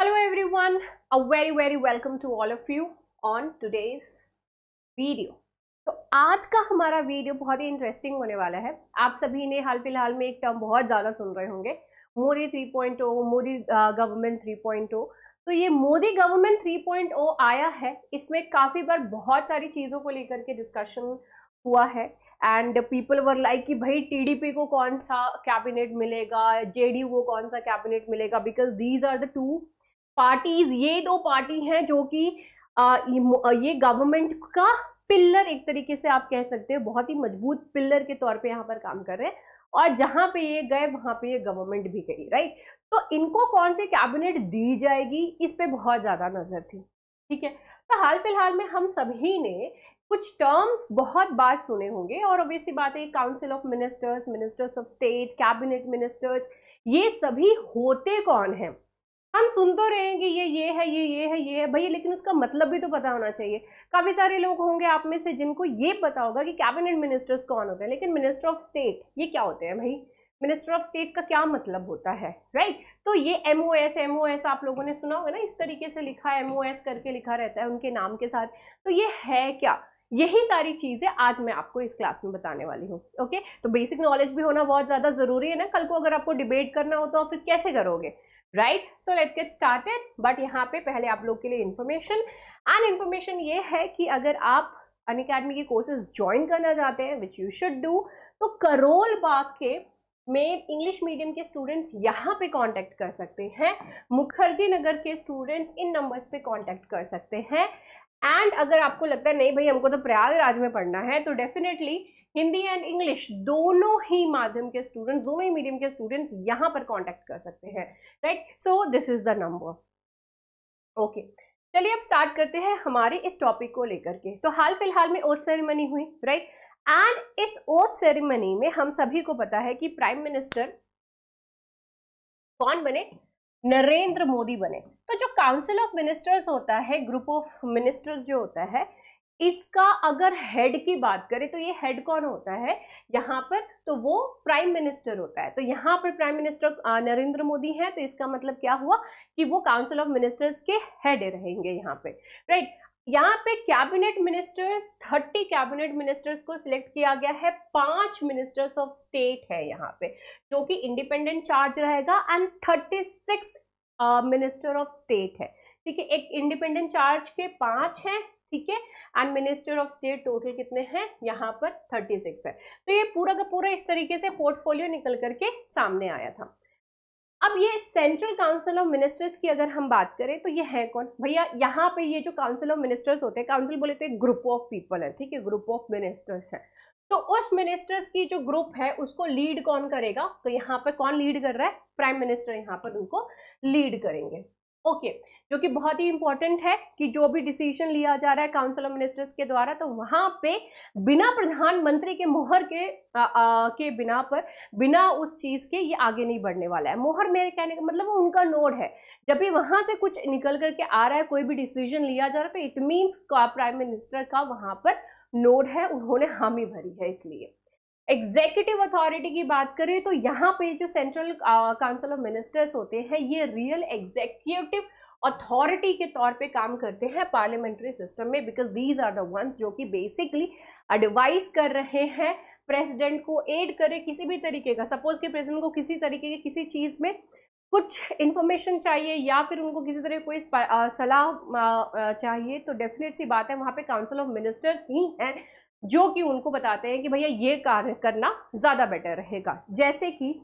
Hello everyone, a very welcome to all of you on today's video। तो आज का हमारा वीडियो बहुत ही इंटरेस्टिंग होने वाला है। आप सभी ने हाल फिलहाल में एक टर्म बहुत ज़्यादा सुन रहे होंगे, मोदी 3.0, मोदी गवर्नमेंट 3.0। तो ये मोदी गवर्नमेंट 3.0 आया है, इसमें काफ़ी बार बहुत सारी चीज़ों को लेकर के डिस्कशन हुआ है एंड पीपल वर लाइक कि भाई टीडीपी को कौन सा कैबिनेट मिलेगा, जेडीयू को कौन सा कैबिनेट मिलेगा, because these are the two parties. ये दो पार्टी हैं जो कि ये गवर्नमेंट का पिलर, एक तरीके से आप कह सकते हैं बहुत ही मजबूत पिलर के तौर पे यहाँ पर काम कर रहे हैं, और जहां पे ये गए वहां पे ये गवर्नमेंट भी गई, राइट। तो इनको कौन सी कैबिनेट दी जाएगी, इस पे बहुत ज्यादा नजर थी, ठीक है। तो हाल फिलहाल में हम सभी ने कुछ टर्म्स बहुत बार सुने होंगे, और ऑब्वियसली बात है council of ministers, ministers of state, cabinet ministers, ये सभी होते कौन हैं। हम सुन तो रहे हैं कि ये है, ये है भैया, लेकिन उसका मतलब भी तो पता होना चाहिए। काफी सारे लोग होंगे आप में से जिनको ये पता होगा कि कैबिनेट मिनिस्टर्स कौन होते हैं, लेकिन मिनिस्टर ऑफ स्टेट ये क्या होते हैं भाई, मिनिस्टर ऑफ स्टेट का क्या मतलब होता है, राइट। तो ये एमओएस आप लोगों ने सुना होगा ना, इस तरीके से लिखा है, एमओएस करके लिखा रहता है उनके नाम के साथ। तो ये है क्या, यही सारी चीजें आज मैं आपको इस क्लास में बताने वाली हूँ। ओके, तो बेसिक नॉलेज भी होना बहुत ज्यादा जरूरी है ना, कल को अगर आपको डिबेट करना हो तो फिर कैसे करोगे, right. So let's get started. But यहाँ पे पहले आप लोग के लिए इन्फॉर्मेशन ये है कि अगर आप अनअकैडमी के कोर्सेज ज्वाइन करना चाहते हैं, विच यू शुड डू, तो करोल बाग के में इंग्लिश मीडियम के स्टूडेंट्स यहाँ पे कांटेक्ट कर सकते हैं, मुखर्जी नगर के स्टूडेंट्स इन नंबर्स पे कांटेक्ट कर सकते हैं। एंड अगर आपको लगता है नहीं भाई हमको तो प्रयागराज में पढ़ना है, तो डेफिनेटली हिंदी एंड इंग्लिश दोनों ही माध्यम के स्टूडेंट्स, दोनों ही मीडियम के स्टूडेंट्स यहाँ पर कांटेक्ट कर सकते हैं, right. So this is the number. Okay, चलिए अब स्टार्ट करते हैं हमारे इस टॉपिक को लेकर के। तो हाल फिलहाल में ओथ सेरेमनी हुई, राइट, एंड इस ओथ सेरेमनी में हम सभी को पता है कि प्राइम मिनिस्टर कौन बने, नरेंद्र मोदी बने। तो जो काउंसिल ऑफ मिनिस्टर्स होता है, ग्रुप ऑफ मिनिस्टर्स जो होता है, इसका अगर हेड की बात करें तो ये हेड कौन होता है यहाँ पर, तो वो प्राइम मिनिस्टर होता है। तो यहाँ पर प्राइम मिनिस्टर नरेंद्र मोदी है, तो इसका मतलब क्या हुआ कि वो काउंसिल ऑफ मिनिस्टर्स के हेड रहेंगे यहाँ पे, राइट। यहाँ पे कैबिनेट मिनिस्टर्स 30 कैबिनेट मिनिस्टर्स को सिलेक्ट किया गया है, 5 मिनिस्टर्स ऑफ स्टेट है यहाँ पे जो कि इंडिपेंडेंट चार्ज रहेगा, एंड 36 मिनिस्टर ऑफ स्टेट है, ठीक है। एक इंडिपेंडेंट चार्ज के 5 हैं, ठीक है, and minister of state total कितने हैं यहाँ पर 36 है। तो ये पूरा का पूरा इस तरीके से पोर्टफोलियो निकल करके सामने आया था। अब ये सेंट्रल काउंसिल ऑफ मिनिस्टर्स की अगर हम बात करें तो ये है कौन भैया, यहाँ पे ये जो काउंसिल ऑफ मिनिस्टर्स होते हैं, काउंसिल बोले तो एक ग्रुप ऑफ पीपल है, ठीक है, ग्रुप ऑफ मिनिस्टर्स है। तो उस मिनिस्टर्स की जो ग्रुप है उसको लीड कौन करेगा, तो यहाँ पर कौन लीड कर रहा है, प्राइम मिनिस्टर यहाँ पर उनको लीड करेंगे। ओके, जो कि बहुत ही इंपॉर्टेंट है कि जो भी डिसीजन लिया जा रहा है काउंसिल ऑफ मिनिस्टर्स के द्वारा, तो वहां पे बिना प्रधानमंत्री के मोहर के बिना पर, बिना उस चीज के ये आगे नहीं बढ़ने वाला है। मोहर मेरे कहने का मतलब उनका नोड है, जब भी वहां से कुछ निकल करके आ रहा है, कोई भी डिसीजन लिया जा रहा है, तो इट मीन्स प्राइम मिनिस्टर का वहां पर नोड है, उन्होंने हामी भरी है। इसलिए एग्जीक्यूटिव अथॉरिटी की बात करें तो यहाँ पे जो सेंट्रल काउंसिल ऑफ मिनिस्टर्स होते हैं, ये रियल एग्जीक्यूटिव अथॉरिटी के तौर पे काम करते हैं पार्लियामेंट्री सिस्टम में, because these are the ones जो कि बेसिकली एडवाइस कर रहे हैं प्रेसिडेंट को, एड करे किसी भी तरीके का। सपोज कि प्रेसिडेंट को किसी तरीके की किसी चीज में कुछ इंफॉर्मेशन चाहिए या फिर उनको किसी तरह कोई सलाह चाहिए, तो डेफिनेट सी बात है वहाँ पे काउंसिल ऑफ मिनिस्टर्स ही हैं जो कि उनको बताते हैं कि भैया ये कार्य करना ज्यादा बेटर रहेगा। जैसे कि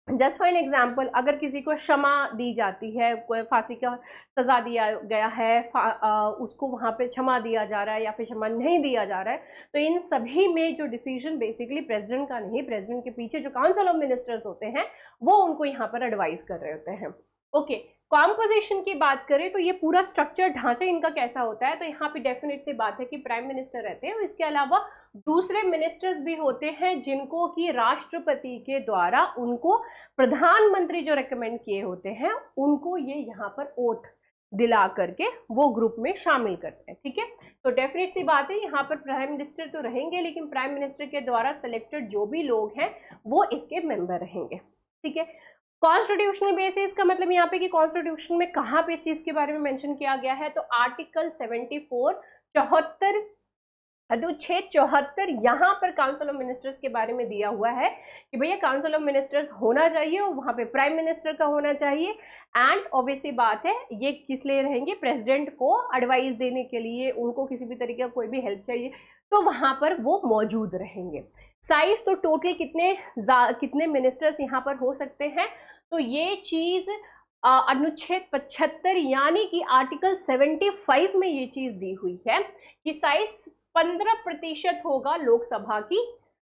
जस्ट फॉर एन एग्जाम्पल, अगर किसी को क्षमा दी जाती है, कोई फांसी का सजा दिया गया है, उसको वहां पे क्षमा दिया जा रहा है या फिर क्षमा नहीं दिया जा रहा है, तो इन सभी में जो डिसीजन बेसिकली प्रेसिडेंट का नहीं, प्रेसिडेंट के पीछे जो काउंसिल ऑफ मिनिस्टर्स होते हैं वो उनको यहाँ पर एडवाइस कर रहे होते हैं। ओके, कॉम्पोजिशन की बात करें तो ये पूरा स्ट्रक्चर ढांचा इनका कैसा होता है, तो यहाँ पे डेफिनेट सी बात है कि प्राइम मिनिस्टर रहते हैं, और इसके अलावा दूसरे मिनिस्टर्स भी होते हैं जिनको कि राष्ट्रपति के द्वारा उनको प्रधानमंत्री जो रेकमेंड किए होते हैं उनको ये यहाँ पर ओथ दिला करके वो ग्रुप में शामिल करते हैं, ठीक है। तो डेफिनेट सी बात है यहाँ पर प्राइम मिनिस्टर तो रहेंगे, लेकिन प्राइम मिनिस्टर के द्वारा सिलेक्टेड जो भी लोग हैं वो इसके मेंबर रहेंगे, ठीक है। कॉन्स्टिट्यूशनल बेसिस का मतलब यहाँ पे कि कॉन्स्टिट्यूशन में कहाँ पे इस चीज के बारे में मेंशन किया गया है, तो आर्टिकल 74 74 अनुच्छेद 74 यहाँ पर काउंसिल ऑफ मिनिस्टर्स के बारे में दिया हुआ है कि भैया काउंसिल ऑफ मिनिस्टर्स होना चाहिए और वहाँ पे प्राइम मिनिस्टर का होना चाहिए। एंड ऑब्वियसली बात है ये किस लिए रहेंगे, प्रेसिडेंट को एडवाइस देने के लिए, उनको किसी भी तरीके का कोई भी हेल्प चाहिए तो वहाँ पर वो मौजूद रहेंगे। साइज तो टोटल कितने मिनिस्टर्स यहाँ पर हो सकते हैं, तो ये चीज अनुच्छेद 75 यानी कि आर्टिकल 75 में ये चीज दी हुई है कि साइज 15% होगा लोकसभा की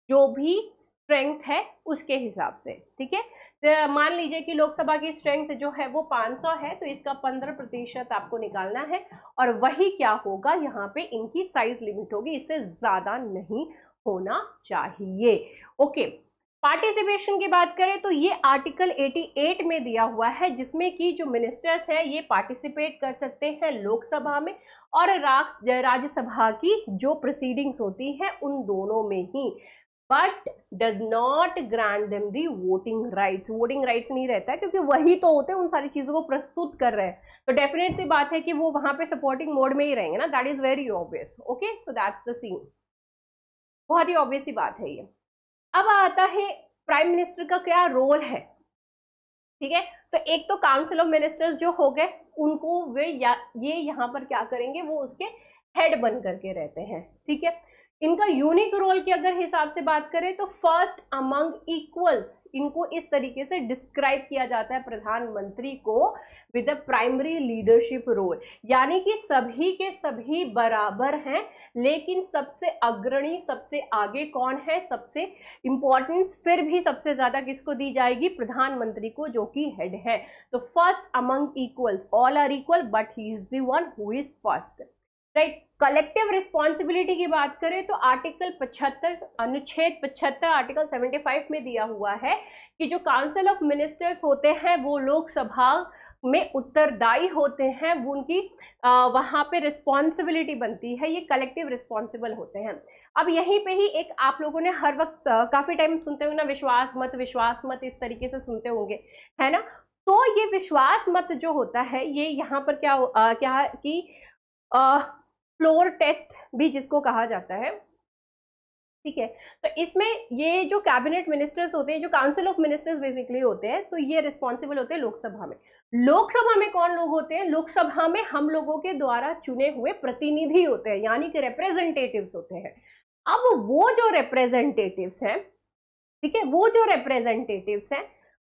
जो भी स्ट्रेंथ है उसके हिसाब से। ठीक है, तो मान लीजिए कि लोकसभा की स्ट्रेंथ जो है वो 500 है, तो इसका 15% आपको निकालना है और वही क्या होगा, यहाँ पे इनकी साइज लिमिट होगी, इससे ज्यादा नहीं होना चाहिए। ओके, पार्टिसिपेशन की बात करें तो ये आर्टिकल 88 में दिया हुआ है जिसमें कि जो मिनिस्टर्स हैं ये पार्टिसिपेट कर सकते हैं लोकसभा में और राज्यसभा की जो प्रोसीडिंग्स होती हैं उन दोनों में ही, but does not grant them the voting rights. Voting rights नहीं रहता है क्योंकि वही तो होते हैं उन सारी चीजों को प्रस्तुत कर रहे हैं, तो डेफिनेट सी बात है कि वो वहां पे सपोर्टिंग मोड में ही रहेंगे ना, that is very obvious. Okay, so that's the scene, बहुत ही ऑब्वियस ही बात है ये। अब आता है प्राइम मिनिस्टर का क्या रोल है। ठीक है, तो एक तो काउंसिल ऑफ मिनिस्टर्स जो हो गए उनको वे ये यहाँ पर क्या करेंगे, वो उसके हेड बन करके रहते हैं। ठीक है, इनका यूनिक रोल की अगर हिसाब से बात करें तो फर्स्ट अमंग इक्वल्स, इनको इस तरीके से डिस्क्राइब किया जाता है प्रधानमंत्री को with the primary leadership role, यानी कि सभी के सभी बराबर हैं लेकिन सबसे अग्रणी, सबसे आगे कौन है, सबसे इंपॉर्टेंस फिर भी सबसे ज्यादा किसको दी जाएगी, प्रधानमंत्री को जो कि हेड है। तो first among equals, all are equal but he is the one who is first, right. Collective responsibility की बात करें तो आर्टिकल 75 अनुच्छेद 75 आर्टिकल 75 में दिया हुआ है कि जो काउंसिल ऑफ मिनिस्टर्स होते हैं वो लोकसभा में उत्तरदायी होते हैं, वो उनकी वहाँ पे रिस्पॉन्सिबिलिटी बनती है, ये कलेक्टिव रिस्पॉन्सिबल होते हैं। अब यहीं पे ही एक आप लोगों ने हर वक्त काफी टाइम सुनते होंगे ना, विश्वास मत इस तरीके से सुनते होंगे, है ना। तो ये विश्वास मत जो होता है ये यहाँ पर क्या कि फ्लोर टेस्ट भी जिसको कहा जाता है। ठीक है, तो इसमें ये जो कैबिनेट मिनिस्टर्स होते हैं, जो काउंसिल ऑफ मिनिस्टर्स बेसिकली होते हैं, तो ये रिस्पॉन्सिबल होते हैं लोकसभा में। लोकसभा में कौन लोग होते हैं, लोकसभा में हम लोगों के द्वारा चुने हुए प्रतिनिधि होते हैं, यानी कि रिप्रेजेंटेटिव्स होते हैं। अब वो जो रिप्रेजेंटेटिव्स हैं, ठीक है, वो जो रिप्रेजेंटेटिव्स हैं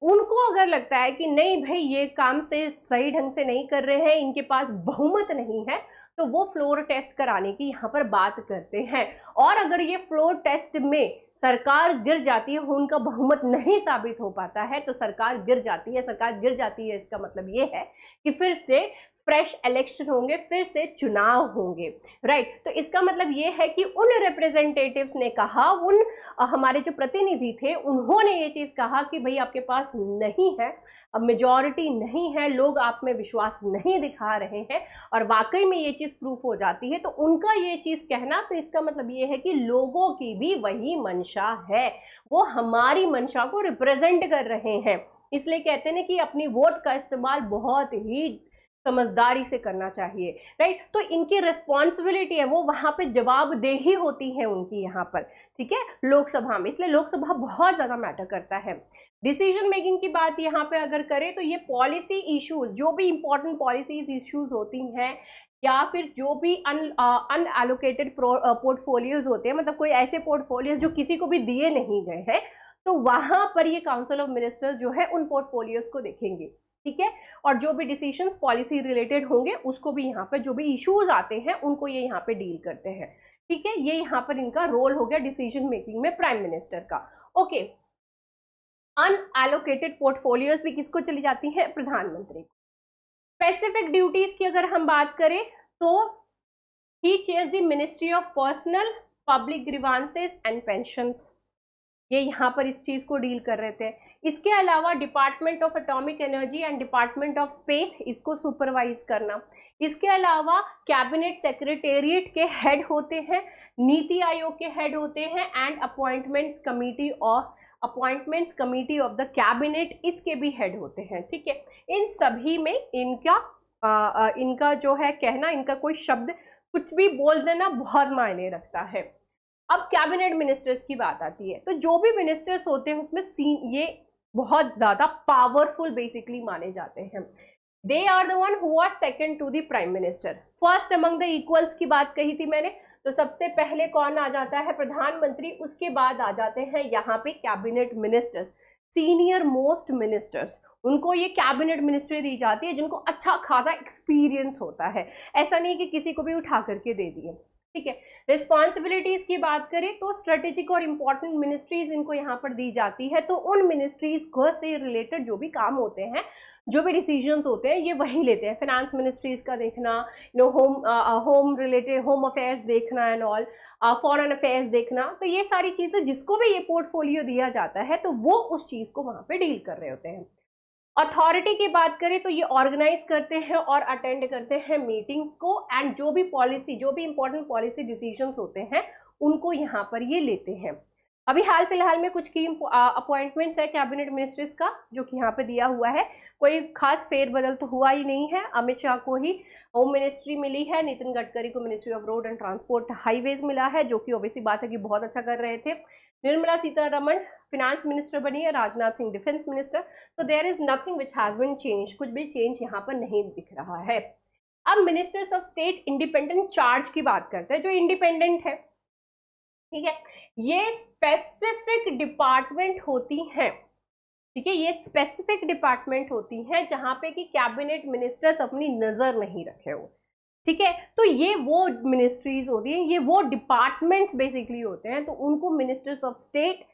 उनको अगर लगता है कि नहीं भाई ये काम से सही ढंग से नहीं कर रहे हैं, इनके पास बहुमत नहीं है, तो वो फ्लोर टेस्ट कराने की यहाँ पर बात करते हैं। और अगर ये फ्लोर टेस्ट में सरकार गिर जाती है, उनका बहुमत नहीं साबित हो पाता है, तो सरकार गिर जाती है। सरकार गिर जाती है इसका मतलब ये है कि फिर से फ्रेश इलेक्शन होंगे, फिर से चुनाव होंगे, राइट। तो इसका मतलब ये है कि उन रिप्रेजेंटेटिव्स ने कहा, उन हमारे जो प्रतिनिधि थे उन्होंने ये चीज कहा कि भाई आपके पास नहीं है, अब मेजॉरिटी नहीं है, लोग आप में विश्वास नहीं दिखा रहे हैं, और वाकई में ये चीज प्रूफ हो जाती है, तो उनका ये चीज कहना, तो इसका मतलब ये है कि लोगों की भी वही मंशा है, वो हमारी मंशा को रिप्रेजेंट कर रहे हैं। इसलिए कहते हैं कि अपनी वोट का इस्तेमाल बहुत ही समझदारी से करना चाहिए, राइट। तो इनकी रिस्पॉन्सिबिलिटी है, वो वहां पे जवाबदेही होती है उनकी यहाँ पर, ठीक है, लोकसभा में। इसलिए लोकसभा बहुत ज्यादा मैटर करता है। डिसीजन मेकिंग की बात यहाँ पे अगर करें तो ये पॉलिसी इश्यूज, जो भी इंपॉर्टेंट पॉलिसीज इश्यूज होती हैं, या फिर जो भी अनएलोकेटेड पोर्टफोलियोज होते हैं, मतलब कोई ऐसे पोर्टफोलियोज जो किसी को भी दिए नहीं गए हैं, तो वहां पर ये काउंसिल ऑफ मिनिस्टर्स जो है उन पोर्टफोलियोज को देखेंगे, ठीक है। और जो भी डिसीजंस पॉलिसी रिलेटेड होंगे उसको भी यहाँ पर, जो भी इश्यूज आते हैं उनको ये यहाँ पे डील करते हैं, ठीक है। ये यहाँ पर इनका रोल हो गया डिसीजन मेकिंग में प्राइम मिनिस्टर का। ओके, अनएलोकेटेड पोर्टफोलियोज भी किसको चली जाती है, प्रधानमंत्री को। स्पेसिफिक ड्यूटीज की अगर हम बात करें तो he chairs the ministry of personnel public grievances and pensions, ये यहाँ पर इस चीज को डील कर रहे थे। इसके अलावा department of atomic energy and department of space, इसको सुपरवाइज करना। इसके अलावा कैबिनेट सेक्रेटेरिएट के हेड होते हैं, नीति आयोग के हेड होते हैं, and appointments committee of appointments committee of the cabinet, इसके भी हेड होते हैं, ठीक है। इन सभी में इनका जो है कहना, इनका कोई शब्द कुछ भी बोल देना बहुत मायने रखता है। अब कैबिनेट मिनिस्टर्स की बात आती है, तो जो भी मिनिस्टर्स होते हैं उसमें ये बहुत ज्यादा पावरफुल बेसिकली माने जाते हैं। They are the one who are second to the prime minister, first among the equals की बात कही थी मैंने, तो सबसे पहले कौन आ जाता है, प्रधानमंत्री, उसके बाद आ जाते हैं यहाँ पे cabinet ministers, senior most ministers, उनको ये कैबिनेट मिनिस्ट्री दी जाती है जिनको अच्छा खासा एक्सपीरियंस होता है, ऐसा नहीं कि किसी को भी उठा करके दे दिए, ठीक है। रिस्पॉन्सिबिलिटीज की बात करें तो स्ट्रेटेजिक और इंपॉर्टेंट मिनिस्ट्रीज इनको यहाँ पर दी जाती है, तो उन मिनिस्ट्रीज को से रिलेटेड जो भी काम होते हैं, जो भी डिसीजंस होते हैं, ये वही लेते हैं। फाइनेंस मिनिस्ट्रीज का देखना, होम रिलेटेड, होम अफेयर्स देखना एंड ऑल, फॉरेन अफेयर्स देखना, तो ये सारी चीजें जिसको भी ये पोर्टफोलियो दिया जाता है तो वो उस चीज को वहां पे डील कर रहे होते हैं। अथॉरिटी की बात करें तो ये ऑर्गेनाइज करते हैं और अटेंड करते हैं मीटिंग्स को, एंड जो भी पॉलिसी, जो भी इंपॉर्टेंट पॉलिसी डिसीजंस होते हैं उनको यहाँ पर ये लेते हैं। अभी हाल फिलहाल में कुछ की अपॉइंटमेंट्स है कैबिनेट मिनिस्ट्रीज का जो कि यहाँ पे दिया हुआ है, कोई खास फेरबदल तो हुआ ही नहीं है। अमित शाह को ही होम मिनिस्ट्री मिली है, नितिन गडकरी को ministry of road and transport highways मिला है, जो कि ऑब्वियसली बात है कि बहुत अच्छा कर रहे थे। निर्मला सीतारमण फिनेंस मिनिस्टर बनी है, Rajnath Singh defence minister, so there is nothing which has been change, कुछ भी चेंज यहाँ पर नहीं दिख रहा है। अब ministers of state independent charge की बात करते हैं, जो इंडिपेंडेंट है, ठीक है, ये स्पेसिफिक डिपार्टमेंट होती हैं, ठीक है, ये स्पेसिफिक डिपार्टमेंट होती हैं जहां पे कि कैबिनेट मिनिस्टर्स अपनी नजर नहीं रखे हो, ठीक है। तो ये वो मिनिस्ट्रीज होती हैं, ये वो डिपार्टमेंट्स बेसिकली होते हैं, तो उनको मिनिस्टर्स ऑफ स्टेट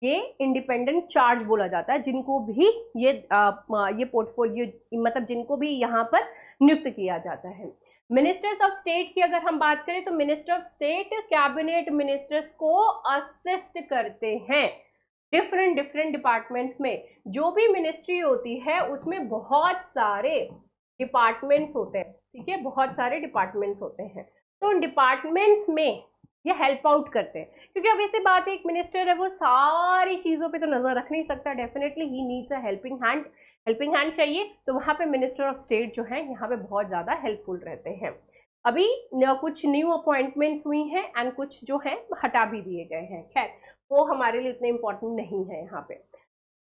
ये इंडिपेंडेंट चार्ज बोला जाता है, जिनको भी ये पोर्टफोलियो, मतलब जिनको भी यहाँ पर नियुक्त किया जाता है। मिनिस्टर्स ऑफ स्टेट की अगर हम बात करें तो minister of state cabinet ministers को असिस्ट करते हैं डिफरेंट डिपार्टमेंट्स में। जो भी मिनिस्ट्री होती है उसमें बहुत सारे डिपार्टमेंट्स होते हैं, ठीक है, बहुत सारे डिपार्टमेंट्स होते हैं, तो उन डिपार्टमेंट्स में ये हेल्प आउट करते हैं, क्योंकि अब ऐसी बात है एक मिनिस्टर है वो सारी चीज़ों पे तो नज़र रख नहीं सकता, definitely he needs a helping hand चाहिए, तो वहाँ पे मिनिस्टर ऑफ स्टेट जो है यहाँ पे बहुत ज़्यादा हेल्पफुल रहते हैं। अभी कुछ न्यू अपॉइंटमेंट्स हुई हैं एंड कुछ जो है हटा भी दिए गए हैं, खैर वो हमारे लिए इतने इंपॉर्टेंट नहीं है यहाँ पे।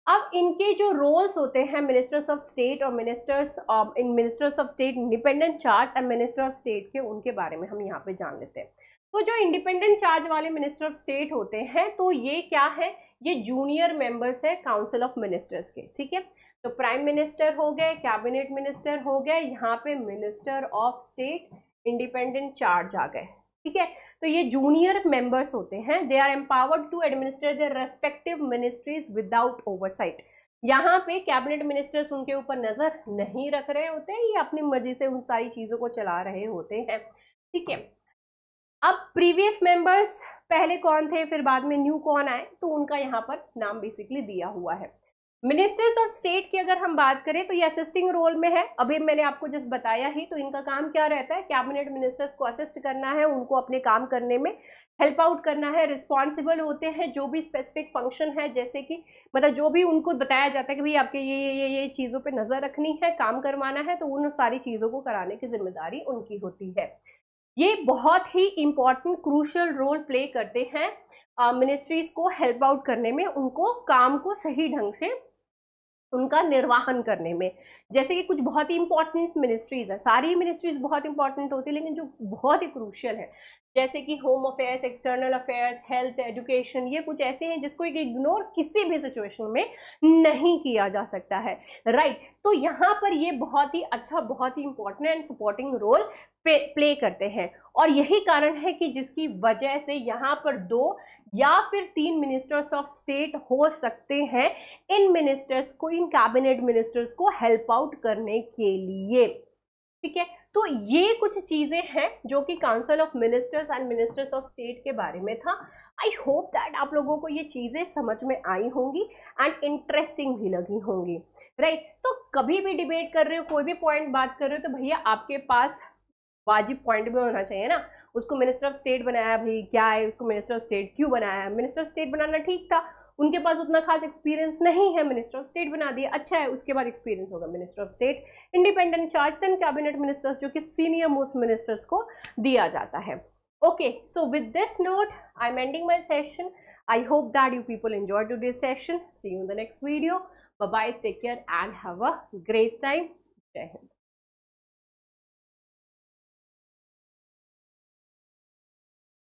अब इनके जो रोल्स होते हैं मिनिस्टर्स ऑफ स्टेट और ministers of state independent charge and minister of state के, उनके बारे में हम यहाँ पे जान लेते हैं। तो जो इंडिपेंडेंट चार्ज वाले मिनिस्टर ऑफ स्टेट होते हैं, तो ये क्या है, ये जूनियर मेंबर्स है काउंसिल ऑफ मिनिस्टर्स के, ठीक है। तो प्राइम मिनिस्टर हो गए, कैबिनेट मिनिस्टर हो गए, यहाँ पे minister of state independent charge आ गए, ठीक है। तो ये जूनियर मेंबर्स होते हैं, they are empowered to administer their respective ministries without oversight. यहाँ पे कैबिनेट मिनिस्टर्स उनके ऊपर नजर नहीं रख रहे होते हैं, ये अपनी मर्जी से उन सारी चीजों को चला रहे होते हैं, ठीक है। अब प्रीवियस मेंबर्स पहले कौन थे, फिर बाद में न्यू कौन आए, तो उनका यहाँ पर नाम बेसिकली दिया हुआ है। मिनिस्टर्स ऑफ स्टेट की अगर हम बात करें तो ये असिस्टिंग रोल में है, अभी मैंने आपको जस्ट बताया ही, तो इनका काम क्या रहता है, कैबिनेट मिनिस्टर्स को असिस्ट करना है, उनको अपने काम करने में हेल्प आउट करना है, रिस्पॉन्सिबल होते हैं जो भी स्पेसिफिक फंक्शन है, जैसे कि मतलब जो भी उनको बताया जाता है कि भाई आपके ये चीज़ों पे नज़र रखनी है, काम करवाना है, तो उन सारी चीज़ों को कराने की जिम्मेदारी उनकी होती है। ये बहुत ही इंपॉर्टेंट क्रूशियल रोल प्ले करते हैं मिनिस्ट्रीज को हेल्प आउट करने में, उनको काम को सही ढंग से उनका निर्वाहन करने में। जैसे कि कुछ बहुत ही इंपॉर्टेंट मिनिस्ट्रीज है, सारी मिनिस्ट्रीज बहुत इंपॉर्टेंट होती है, लेकिन जो बहुत ही क्रूशियल है जैसे कि home affairs, external affairs, health, education, ये कुछ ऐसे हैं जिसको इग्नोर किसी भी सिचुएशन में नहीं किया जा सकता है, राइट। तो यहाँ पर ये बहुत ही अच्छा, बहुत ही important and supporting role play करते हैं, और यही कारण है कि जिसकी वजह से यहाँ पर 2 या फिर 3 मिनिस्टर्स ऑफ स्टेट हो सकते हैं इन मिनिस्टर्स को, इन कैबिनेट मिनिस्टर्स को हेल्प आउट करने के लिए, ठीक है। तो ये कुछ चीजें हैं जो कि council of ministers and ministers of state के बारे में था। आई होप दैट आप लोगों को ये चीजें समझ में आई होंगी एंड इंटरेस्टिंग भी लगी होंगी, राइट। तो कभी भी डिबेट कर रहे हो, कोई भी पॉइंट बात कर रहे हो, तो भैया आपके पास वाजिब पॉइंट भी होना चाहिए ना। उसको मिनिस्टर ऑफ स्टेट बनाया, भाई क्या है, उसको मिनिस्टर ऑफ स्टेट क्यों बनाया, मिनिस्टर ऑफ स्टेट बनाना ठीक था, उनके पास उतना खास एक्सपीरियंस नहीं है, मिनिस्टर ऑफ स्टेट बना दिया, अच्छा है, उसके बाद एक्सपीरियंस होगा minister of state. Independent charge then cabinet ministers, जो कि सीनियर मोस्ट मिनिस्टर्स को दिया जाता है। Okay, so with this note I am ending my session. I hope that you people enjoy today's session. See you in the next video. Bye bye, take care and have a great time. जय हिंद।